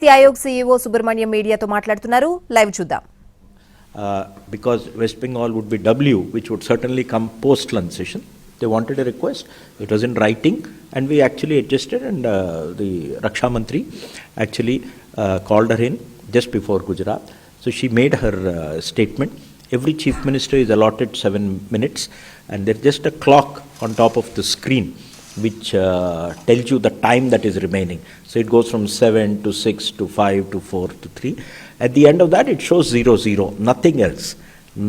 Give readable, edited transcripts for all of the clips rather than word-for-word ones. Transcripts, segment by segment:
NITI Aayog CEO Subrahmanyam media to మాట్లాడుతున్నారు live చూద్దాం. Because West Bengal would be W, which would certainly come post lunch session. They wanted a request. It was in writing, and we actually adjusted. And the Raksha Mantri actually called her in just before Gujarat. So she made her statement. Every chief minister is allotted 7 minutes, and there's just a clock on top of the screen which tells you the time that is remaining. So it goes from 7 to 6 to 5 to 4 to 3. At the end of that, it shows 0, nothing else.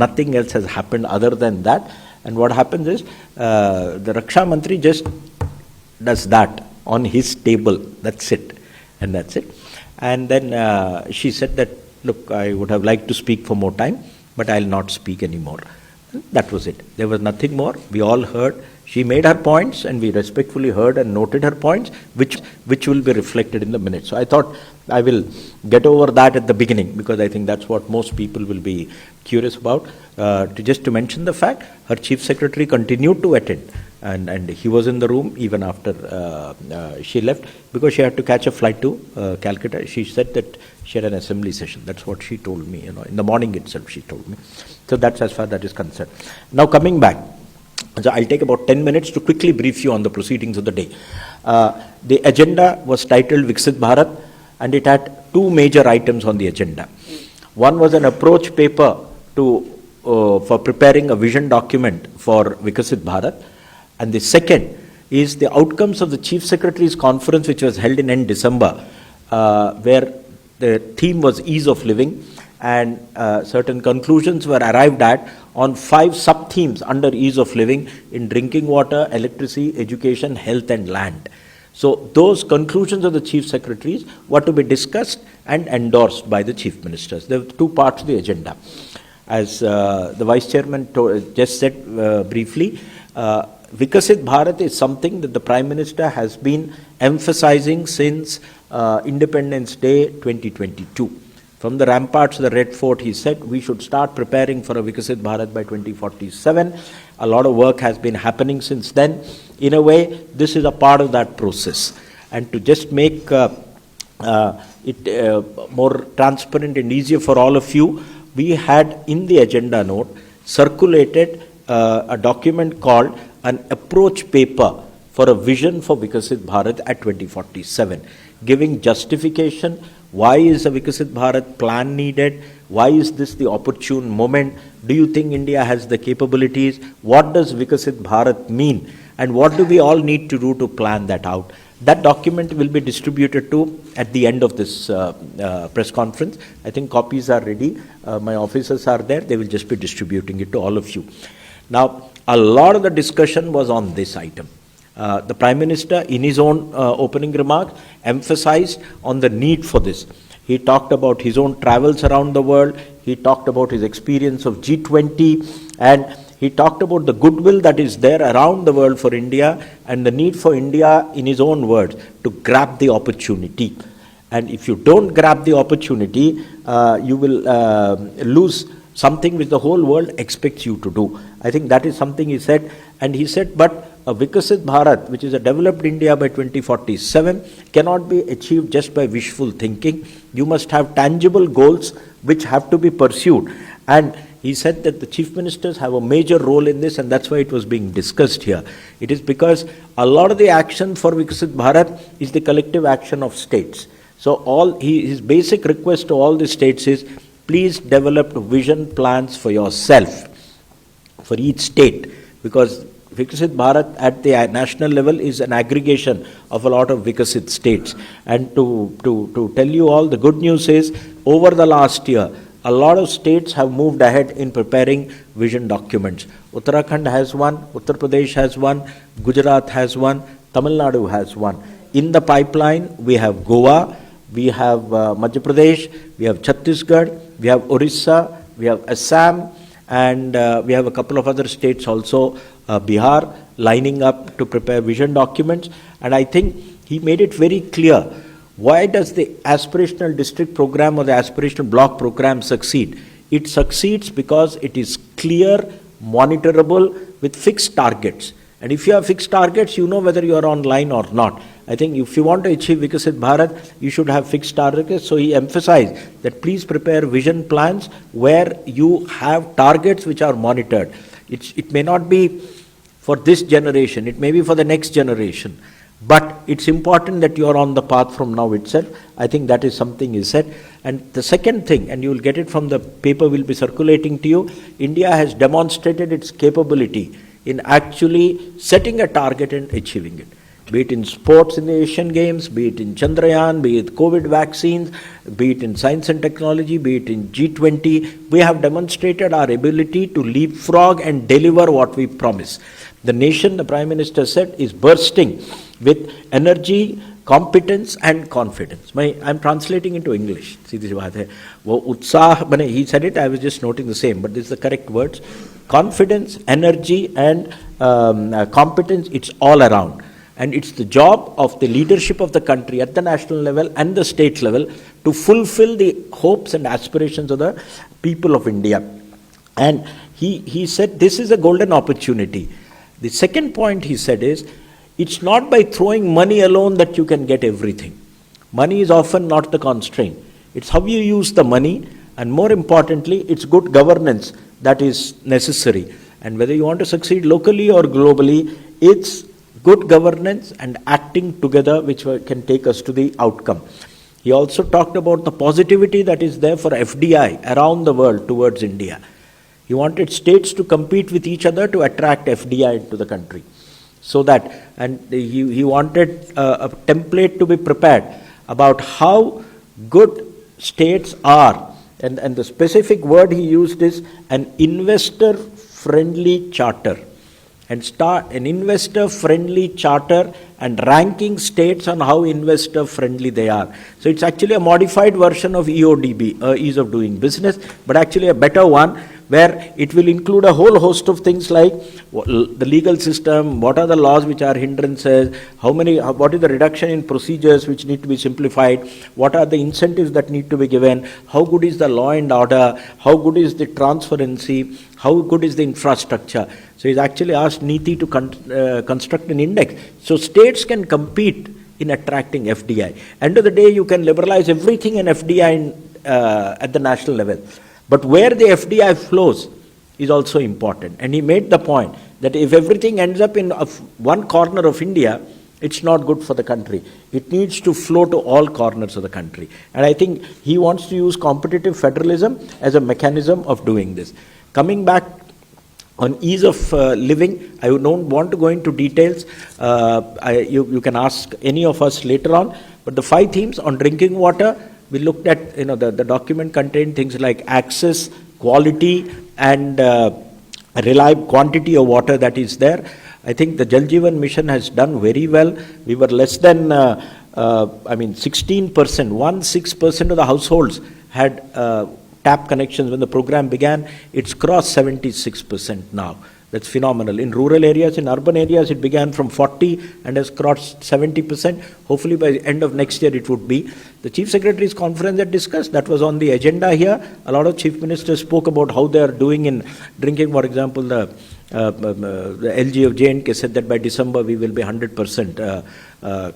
Nothing else has happened other than that. And what happens is, the Raksha Mantri just does that on his table. That's it. And that's it. And then she said that, look, I would have liked to speak for more time, but I'll not speak anymore. That was it. There was nothing more. We all heard. She made her points, and we respectfully heard and noted her points, which will be reflected in the minutes. So I thought I will get over that at the beginning, because I think that's what most people will be curious about. Just to mention the fact, her chief secretary continued to attend, and he was in the room even after she left, because she had to catch a flight to Calcutta. She said that she had an assembly session. That's what she told me. In the morning itself, she told me. So that's as far that is concerned. Now coming back. So I'll take about 10 minutes to quickly brief you on the proceedings of the day. The agenda was titled Viksit Bharat, and it had two major items on the agenda. One was an approach paper for preparing a vision document for Viksit Bharat, and the second is the outcomes of the Chief Secretary's conference, which was held in end December, where the theme was ease of living, and certain conclusions were arrived at on 5 sub-themes under ease of living in drinking water, electricity, education, health and land. So those conclusions of the chief secretaries were to be discussed and endorsed by the chief ministers. There were 2 parts of the agenda. As the vice chairman just said briefly, Viksit Bharat is something that the Prime Minister has been emphasizing since Independence Day 2022. From the ramparts of the Red Fort, he said we should start preparing for a Viksit Bharat by 2047. A lot of work has been happening since then. In a way, this is a part of that process. And to just make it more transparent and easier for all of you, we had in the agenda note circulated a document called an approach paper for a vision for Viksit Bharat at 2047, giving justification. Why is a Viksit Bharat plan needed? Why is this the opportune moment? Do you think India has the capabilities? What does Viksit Bharat mean? And what do we all need to do to plan that out? That document will be distributed to at the end of this press conference. I think copies are ready. My officers are there. They will just be distributing it to all of you. Now, a lot of the discussion was on this item. The Prime Minister, in his own opening remarks, emphasized on the need for this. He talked about his own travels around the world. He talked about his experience of G20, and he talked about the goodwill that is there around the world for India, and the need for India, in his own words, to grab the opportunity. And if you don't grab the opportunity, you will lose something which the whole world expects you to do. I think that is something he said. And he said, but a Viksit Bharat, which is a developed India by 2047, cannot be achieved just by wishful thinking. You must have tangible goals which have to be pursued. And he said that the chief ministers have a major role in this, and that's why it was being discussed here. It is because a lot of the action for Viksit Bharat is the collective action of states. So his basic request to all the states is, please develop vision plans for yourself, for each state, because Viksit Bharat at the national level is an aggregation of a lot of Viksit states. And to tell you all, the good news is, over the last year, a lot of states have moved ahead in preparing vision documents. Uttarakhand has one, Uttar Pradesh has one, Gujarat has one, Tamil Nadu has one. In the pipeline, we have Goa, we have Madhya Pradesh, we have Chhattisgarh, we have Orissa, we have Assam, and we have a couple of other states also, Bihar, lining up to prepare vision documents. And I think he made it very clear, why does the aspirational district program or the aspirational block program succeed? It succeeds because it is clear, monitorable, with fixed targets. And if you have fixed targets, you know whether you are online or not. I think if you want to achieve Vikasit Bharat, you should have fixed targets. So he emphasized that please prepare vision plans where you have targets which are monitored. It may not be for this generation, it may be for the next generation. But it's important that you are on the path from now itself. I think that is something he said. And the second thing, and you will get it from the paper we'll be circulating to you, India has demonstrated its capability in actually setting a target and achieving it. Be it in sports in the Asian Games, be it in Chandrayaan, be it COVID vaccines, be it in science and technology, be it in G20, we have demonstrated our ability to leapfrog and deliver what we promise. The nation, the Prime Minister said, is bursting with energy, competence and confidence. I'm translating into English. See, this is what he said it, I was just noting the same, but this is the correct words. Confidence, energy and competence, it's all around. And it's the job of the leadership of the country at the national level and the state level to fulfill the hopes and aspirations of the people of India. And he said this is a golden opportunity. The second point he said is, it's not by throwing money alone that you can get everything. Money is often not the constraint. It's how you use the money, and more importantly, it's good governance that is necessary. And whether you want to succeed locally or globally, it's good governance and acting together which can take us to the outcome. He also talked about the positivity that is there for FDI around the world towards India. He wanted states to compete with each other to attract FDI into the country. So that, and he wanted a template to be prepared about how good states are. And the specific word he used is an investor-friendly charter. And start an investor-friendly charter and ranking states on how investor-friendly they are. So it's actually a modified version of EODB, ease of doing business, but actually a better one, where it will include a whole host of things like the legal system, what are the laws which are hindrances, what is the reduction in procedures which need to be simplified, what are the incentives that need to be given, how good is the law and order, how good is the transparency, how good is the infrastructure. So he's actually asked NITI to construct an index so states can compete in attracting FDI. End of the day, you can liberalize everything in FDI at the national level. But where the FDI flows is also important. And he made the point that if everything ends up in one corner of India, it's not good for the country. It needs to flow to all corners of the country. And I think he wants to use competitive federalism as a mechanism of doing this. Coming back on ease of living, I don't want to go into details. You can ask any of us later on. But the 5 themes on drinking water, we looked at, the document contained things like access, quality, and reliable quantity of water that is there. I think the Jal Jeevan mission has done very well. We were less than, 16% of the households had tap connections when the program began. It's crossed 76% now. That's phenomenal. In rural areas, in urban areas, it began from 40 and has crossed 70%. Hopefully by the end of next year it would be. The Chief Secretary's conference that discussed, that was on the agenda here. A lot of Chief Ministers spoke about how they are doing in drinking. For example, the LG of J&K said that by December we will be 100%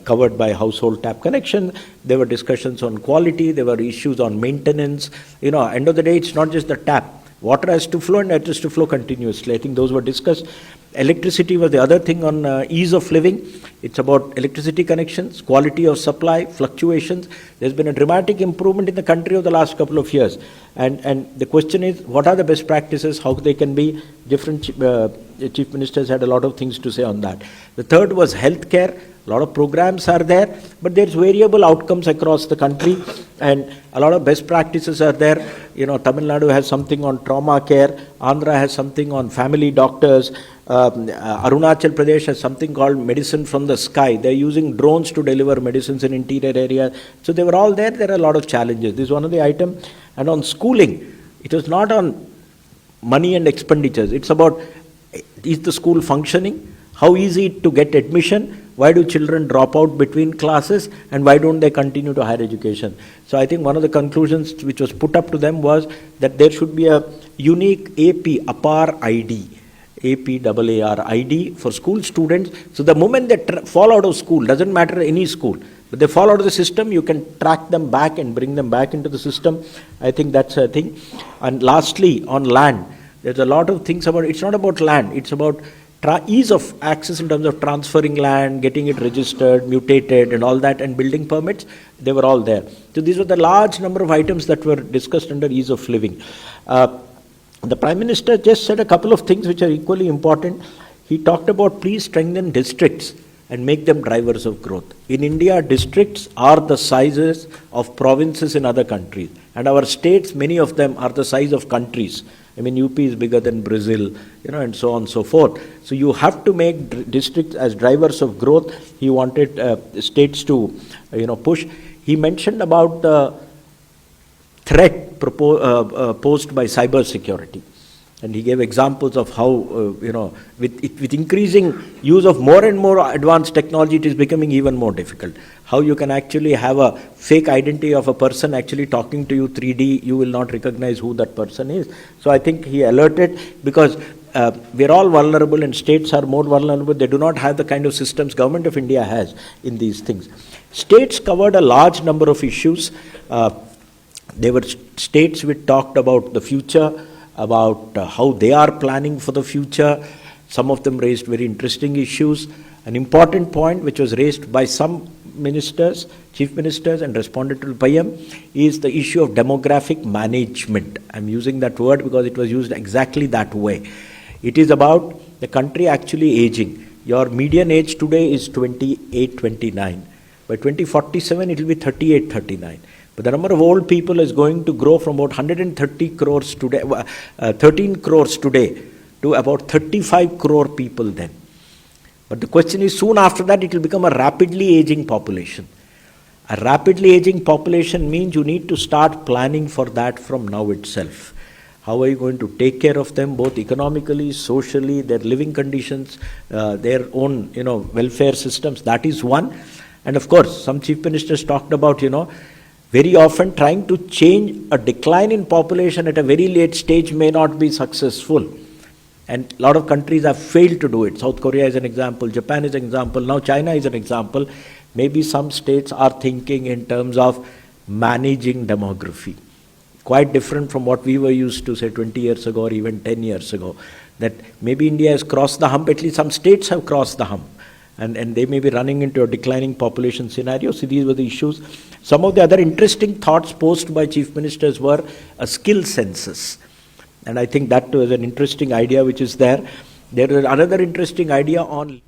covered by household tap connection. There were discussions on quality. There were issues on maintenance. End of the day, it's not just the tap. Water has to flow and it has to flow continuously. I think those were discussed. Electricity was the other thing on ease of living. It's about electricity connections, quality of supply, fluctuations. There's been a dramatic improvement in the country over the last couple of years. And the question is, what are the best practices, how they can be different? Chief Ministers had a lot of things to say on that. The third was healthcare. A lot of programs are there, but there's variable outcomes across the country, and a lot of best practices are there. Tamil Nadu has something on trauma care, Andhra has something on family doctors, Arunachal Pradesh has something called medicine from the sky. They're using drones to deliver medicines in interior areas. So they were all there. There are a lot of challenges. This is one of the items. And on schooling, it was not on money and expenditures. It's about, is the school functioning? How easy to get admission? Why do children drop out between classes, and why don't they continue to higher education? So I think one of the conclusions which was put up to them was that there should be a unique AP, APAR ID. APAARID for school students. So the moment they fall out of school, doesn't matter any school, but they fall out of the system, you can track them back and bring them back into the system. I think that's a thing. And lastly, on land, there's a lot of things about, it's not about land, it's about ease of access in terms of transferring land, getting it registered, mutated and all that, and building permits. They were all there. So these were the large number of items that were discussed under ease of living. The Prime Minister just said a couple of things which are equally important. He talked about please strengthen districts and make them drivers of growth. In India, districts are the sizes of provinces in other countries. And our states, many of them are the size of countries. I mean, UP is bigger than Brazil, and so on and so forth. So you have to make districts as drivers of growth. He wanted states to, push. He mentioned about the threat posed by cyber security. And he gave examples of how, with increasing use of more and more advanced technology, it is becoming even more difficult. How you can actually have a fake identity of a person actually talking to you 3D, you will not recognize who that person is. So I think he alerted, because we're all vulnerable and states are more vulnerable. They do not have the kind of systems Government of India has in these things. States covered a large number of issues. There were states which talked about the future, about how they are planning for the future. Some of them raised very interesting issues. An important point which was raised by some ministers, chief ministers, and responded to by him is the issue of demographic management. I'm using that word because it was used exactly that way. It is about the country actually aging. Your median age today is 28, 29. By 2047, it will be 38, 39. But the number of old people is going to grow from about 130 crores today, 13 crores today, to about 35 crore people then. But the question is, soon after that, it will become a rapidly aging population. A rapidly aging population means you need to start planning for that from now itself. How are you going to take care of them, both economically, socially, their living conditions, their own, welfare systems? That is one. And of course, some chief ministers talked about, very often trying to change a decline in population at a very late stage may not be successful. And a lot of countries have failed to do it. South Korea is an example, Japan is an example, now China is an example. Maybe some states are thinking in terms of managing demography. Quite different from what we were used to, say, 20 years ago or even 10 years ago. That maybe India has crossed the hump, at least some states have crossed the hump. And they may be running into a declining population scenario. So these were the issues. Some of the other interesting thoughts posed by chief ministers were a skill census. And I think that was an interesting idea which is there. There is another interesting idea on